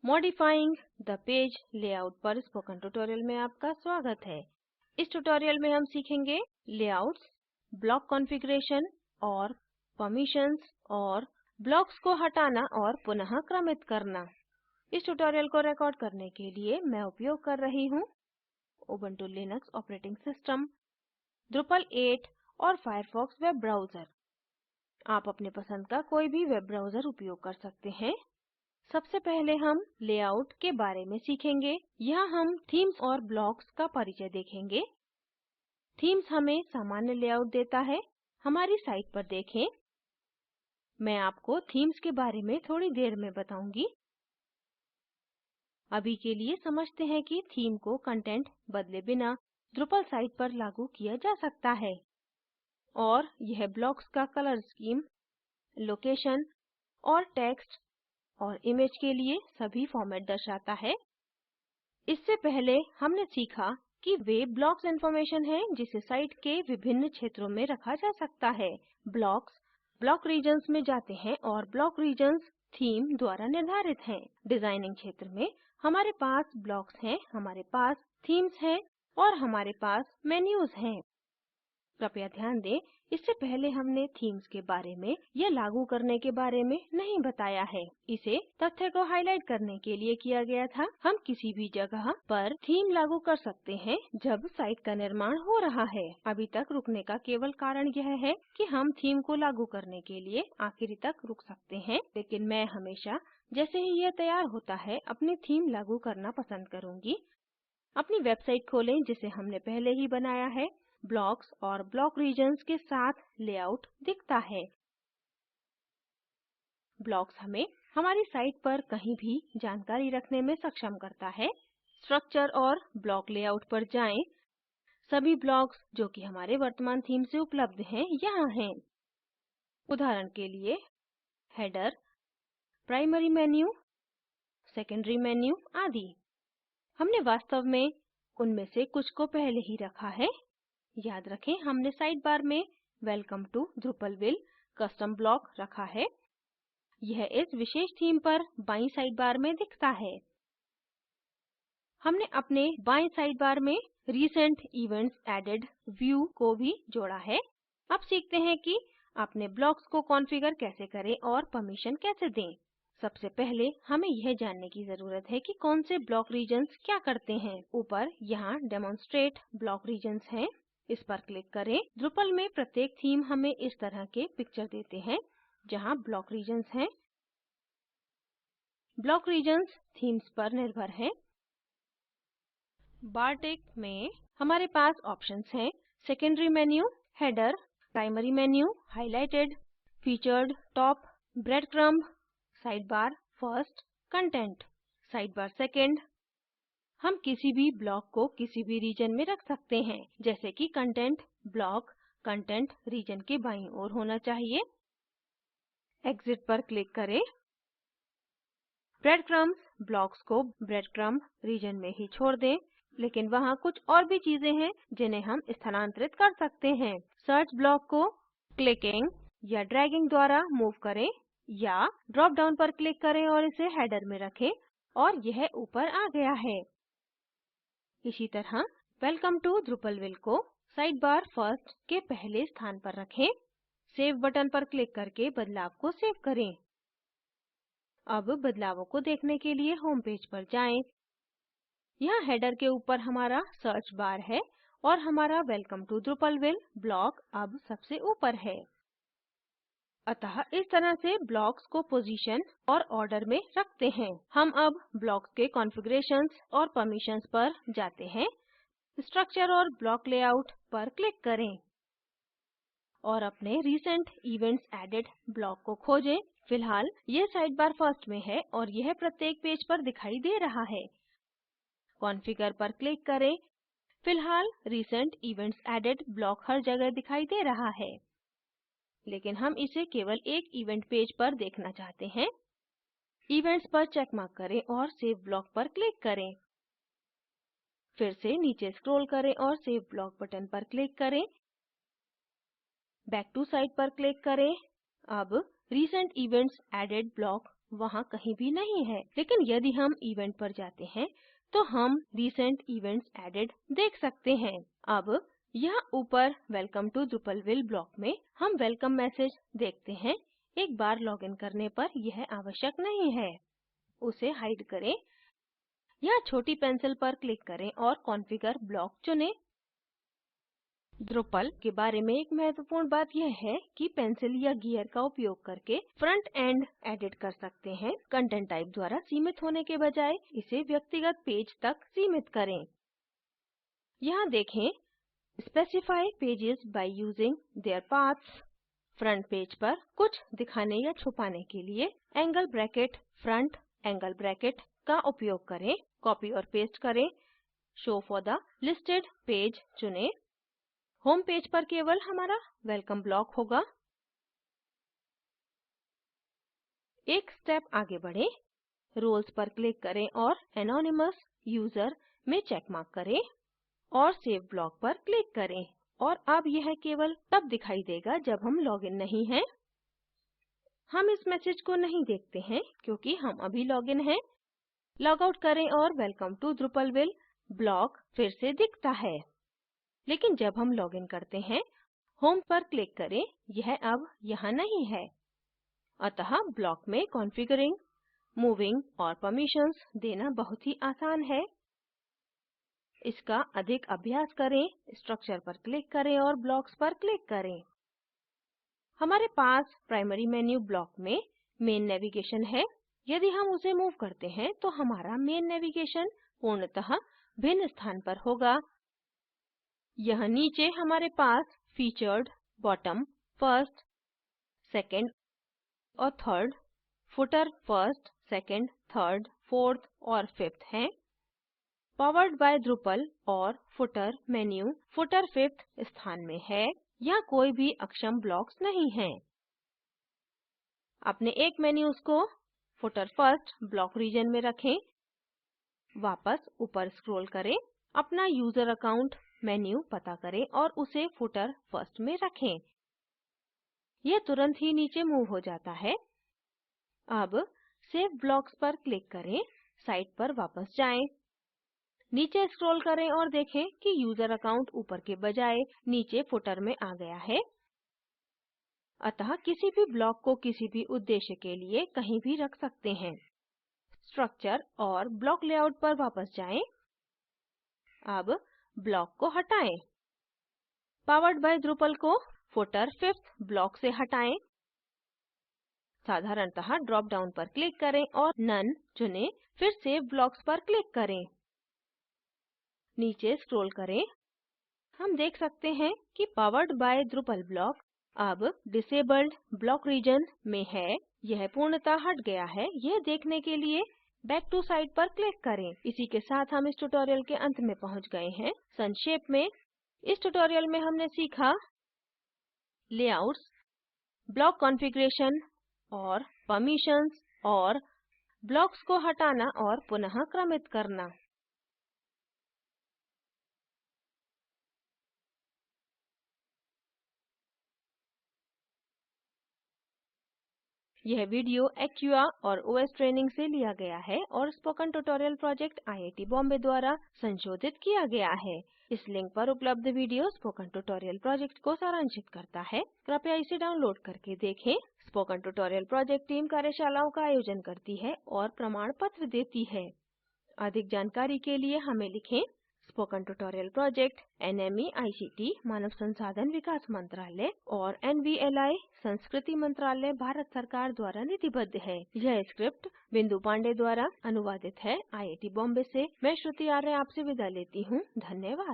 Modifying the page layout पर spoken tutorial में आपका स्वागत है। इस ट्यूटोरियल में हम सीखेंगे लेआउट्स, ब्लॉक कॉन्फ़िगरेशन और परमिशंस और ब्लॉक्स को हटाना और पुनः क्रमित करना। इस ट्यूटोरियल को रिकॉर्ड करने के लिए मैं उपयोग कर रही हूँ Ubuntu Linux operating system, Drupal 8 और फायरफॉक्स वेब ब्राउज़र। आप अपने पसंद का कोई भी वेब ब्राउज़र उपयोग कर सकते हैं। सबसे पहले हम लेआउट के बारे में सीखेंगे। यहाँ हम थीम्स और ब्लॉक्स का परिचय देखेंगे। थीम्स हमें सामान्य लेआउट देता है। हमारी साइट पर देखें। मैं आपको थीम्स के बारे में थोड़ी देर में बताऊंगी। अभी के लिए समझते हैं कि थीम को कंटेंट बदले बिना Drupal साइट पर लागू किया जा सकता है। और यह ब्लॉक्स का कलर स्कीम, लोकेशन और टेक्स्ट और इमेज के लिए सभी फॉर्मेट दर्शाता है। इससे पहले हमने सीखा कि वे ब्लॉक्स इन्फॉर्मेशन हैं जिसे साइट के विभिन्न क्षेत्रों में रखा जा सकता है। ब्लॉक्स ब्लॉक रीजन्स में जाते हैं और ब्लॉक रीजन्स थीम द्वारा निर्धारित हैं। डिजाइनिंग क्षेत्र में हमारे पास ब्लॉक्स हैं, हमारे पास थीम्स हैं और हमारे पास मेन्यूज हैं। कृपया ध्यान दें, इससे पहले हमने थीम्स के बारे में या लागू करने के बारे में नहीं बताया है। इसे तथ्य को हाईलाइट करने के लिए किया गया था। हम किसी भी जगह पर थीम लागू कर सकते हैं जब साइट का निर्माण हो रहा है। अभी तक रुकने का केवल कारण यह है कि हम थीम को लागू करने के लिए आखिरी तक रुक सकते हैं, लेकिन मैं हमेशा जैसे ही यह तैयार होता है अपनी थीम लागू करना पसंद करूंगी। अपनी वेबसाइट खोलें जिसे हमने पहले ही बनाया है। ब्लॉक्स और ब्लॉक रीजन्स के साथ लेआउट दिखता है। ब्लॉक्स हमें हमारी साइट पर कहीं भी जानकारी रखने में सक्षम करता है। स्ट्रक्चर और ब्लॉक लेआउट पर जाएं। सभी ब्लॉक्स जो कि हमारे वर्तमान थीम से उपलब्ध हैं यहाँ हैं। उदाहरण के लिए header, primary menu, secondary menu आदि। हमने वास्तव में उनमें से कुछ को पहले ही रखा है। याद रखें, हमने साइड बार में welcome to Drupalville custom block रखा है। यह इस विशेष थीम पर बाईं साइड बार में दिखता है। हमने अपने बाएं साइड बार में रिसेंट इवेंट्स एडेड व्यू को भी जोड़ा है। अब सीखते हैं कि अपने ब्लॉक्स को कॉन्फ़िगर कैसे करें और परमिशन कैसे दें। सबसे पहले हमें यह जानने की ज़रूरत है कि कौन से ब्लॉक रीजन्स क्या करते हैं। ऊपर यहाँ डेमोन्स्ट्रेट ब्लॉक रीजन्स हैं, इस पर क्लिक करें। Drupal में प्रत्येक थीम हमें इस तरह के पिक्चर देते हैं जहाँ ब्लॉक रीजन्स हैं। ब्लॉक रीजन्स थीम्स पर निर्भर हैं। बारटिक में हमारे पास ऑप्शंस हैं: secondary menu, header, primary menu, highlighted, featured, top, breadcrumb, side bar first, content, side bar second. हम किसी भी ब्लॉक को किसी भी रीजन में रख सकते हैं, जैसे कि कंटेंट ब्लॉक कंटेंट रीजन के बाईं ओर होना चाहिए। एग्जिट पर क्लिक करें। ब्रेडक्रम्ब्स ब्लॉक्स को ब्रेडक्रम्ब रीजन में ही छोड़ दें, लेकिन वहाँ कुछ और भी चीजें हैं जिन्हें हम स्थानांतरित कर सकते हैं। सर्च ब्लॉक को क्लिकिंग या ड्रैगिंग द्वारा मूव करें, या ड्रॉप डाउन पर क्लिक करें और इसे हेडर में रखें और यह ऊपर आ गया है। इसी तरह वेलकम टू Drupalville को साइड बार फर्स्ट के पहले स्थान पर रखें। सेव बटन पर क्लिक करके बदलाव को सेव करें। अब बदलावों को देखने के लिए होम पेज पर जाएं। यहाँ हेडर के ऊपर हमारा सर्च बार है और हमारा वेलकम टू Drupalville ब्लॉक अब सबसे ऊपर है। अतः इस तरह से ब्लॉक्स को पोजीशन और ऑर्डर में रखते हैं। हम अब ब्लॉक्स के कॉन्फ़िगरेशंस और परमिशंस पर जाते हैं। स्ट्रक्चर और ब्लॉक लेआउट पर क्लिक करें और अपने रिसेंट इवेंट्स एडेड ब्लॉक को खोजें। फिलहाल यह साइड बार फर्स्ट में है और यह प्रत्येक पेज पर दिखाई दे रहा है। कॉन्फ़िगर पर क्लिक करें। फिलहाल रिसेंट इवेंट्स एडेड ब्लॉक हर जगह दिखाई दे रहा है, लेकिन हम इसे केवल एक इवेंट पेज पर देखना चाहते हैं। इवेंट्स पर चेक मार्क करें और सेव ब्लॉक पर क्लिक करें। फिर से नीचे स्क्रॉल करें और सेव ब्लॉक बटन पर क्लिक करें। बैक टू साइट पर क्लिक करें। अब रिसेंट इवेंट्स एडेड ब्लॉक वहाँ कहीं भी नहीं है। लेकिन यदि हम इवेंट पर जाते हैं तो हम रिसेंट इवेंट्स एडेड देख सकते हैं। अब यहाँ ऊपर वेलकम टू drupalville ब्लॉक में हम वेलकम मैसेज देखते हैं। एक बार लॉगिन करने पर यह आवश्यक नहीं है, उसे हाइड करें। यहाँ छोटी पेंसिल पर क्लिक करें और कॉन्फ़िगर ब्लॉक चुनें। Drupal के बारे में एक महत्वपूर्ण बात यह है कि पेंसिल या गियर का उपयोग करके फ्रंट एंड एडिट कर सकते हैं। कंटेंट टाइप द्वारा सीमित होने के बजाय इसे व्यक्तिगत पेज तक सीमित करें। यहाँ देखें, specify pages by using their paths. Front page पर कुछ दिखाने या छुपाने के लिए angle bracket front angle bracket का उपयोग करें। कॉपी और पेस्ट करें। Show for the listed page चुनें। होम पेज पर केवल हमारा वेलकम ब्लॉक होगा। एक स्टेप आगे बढ़ें, रोल्स पर क्लिक करें और एनोनिमस यूजर में चेक मार्क करें और सेव ब्लॉक पर क्लिक करें। और अब यह केवल तब दिखाई देगा जब हम लॉगिन नहीं हैं। हम इस मैसेज को नहीं देखते हैं क्योंकि हम अभी लॉगिन हैं। लॉग आउट करें और वेलकम टू Drupalville ब्लॉक फिर से दिखता है। लेकिन जब हम लॉगिन करते हैं, होम पर क्लिक करें, यह अब यहाँ नहीं है। अतः ब्लॉक में कॉन्फ़िगरिंग, मूविंग और परमिशंस देना बहुत ही आसान है। इसका अधिक अभ्यास करें। स्ट्रक्चर पर क्लिक करें और ब्लॉक्स पर क्लिक करें। हमारे पास प्राइमरी मेन्यू ब्लॉक में मेन नेविगेशन है। यदि हम उसे मूव करते हैं तो हमारा मेन नेविगेशन पूर्णतः भिन्न स्थान पर होगा। यहाँ नीचे हमारे पास फीचर्ड, बॉटम, फर्स्ट, सेकंड और third, footer first, second, third, fourth और फिफ्थ हैं। पावर्ड बाय Drupal और फुटर मेन्यू फुटर फिफ्थ स्थान में है। यहाँ कोई भी अक्षम ब्लॉक्स नहीं हैं। अपने एक मेन्यूज को फुटर फर्स्ट ब्लॉक रीजन में रखें। वापस ऊपर स्क्रॉल करें, अपना यूजर अकाउंट मेन्यू पता करें और उसे फुटर फर्स्ट में रखें। यह तुरंत ही नीचे मूव हो जाता है। अब सेव ब्लॉक्स पर क्लिक करें, साइट पर वापस जाएं। नीचे स्क्रॉल करें और देखें कि यूजर अकाउंट ऊपर के बजाय नीचे फुटर में आ गया है। अतः किसी भी ब्लॉक को किसी भी उद्देश्य के लिए कहीं भी रख सकते हैं। स्ट्रक्चर और ब्लॉक लेआउट पर वापस जाएं। अब ब्लॉक को हटाएं। पावर्ड बाय Drupal को फुटर फिफ्थ ब्लॉक से हटाएं। साधारणतः ड्रॉप डाउन पर क्लिक करें और नोन चुनें, फिर सेव ब्लॉक्स पर क्लिक करें। नीचे स्क्रॉल करें। हम देख सकते हैं कि पावर्ड बाय Drupal ब्लॉक अब डिसेबल्ड ब्लॉक रीजन में है। यह पूर्णतः हट गया है। यह देखने के लिए बैक टू साइट पर क्लिक करें। इसी के साथ हम इस ट्यूटोरियल के अंत में पहुंच गए हैं। संक्षेप में, इस ट्यूटोरियल में हमने सीखा लेआउट्स, ब्लॉक कॉन्फ़िगरेशन और परमिशंस और ब्लॉक्स को हटाना और पुनः क्रमित करना। यह वीडियो एक्युआ और ओएस ट्रेनिंग से लिया गया है और spoken tutorial project IIT Bombay द्वारा संशोधित किया गया है। इस लिंक पर उपलब्ध वीडियो स्पोकन ट्यूटोरियल प्रोजेक्ट को सारांशित करता है। कृपया इसे डाउनलोड करके देखें। स्पोकन ट्यूटोरियल प्रोजेक्ट टीम कार्यशालाओं का आयोजन करती है और प्रमाण पत्र देती है। अधिक जानकारी के लिए हमें लिखें। स्पोकन ट्यूटोरियल प्रोजेक्ट NMEICT मानव संसाधन विकास मंत्रालय और NVLI संस्कृति मंत्रालय भारत सरकार द्वारा निधिबद्ध है। यह स्क्रिप्ट बिंदु पांडे द्वारा अनुवादित है। IIT बॉम्बे से मैं श्रुति आर्य आपसे विदा लेती हूँ। धन्यवाद।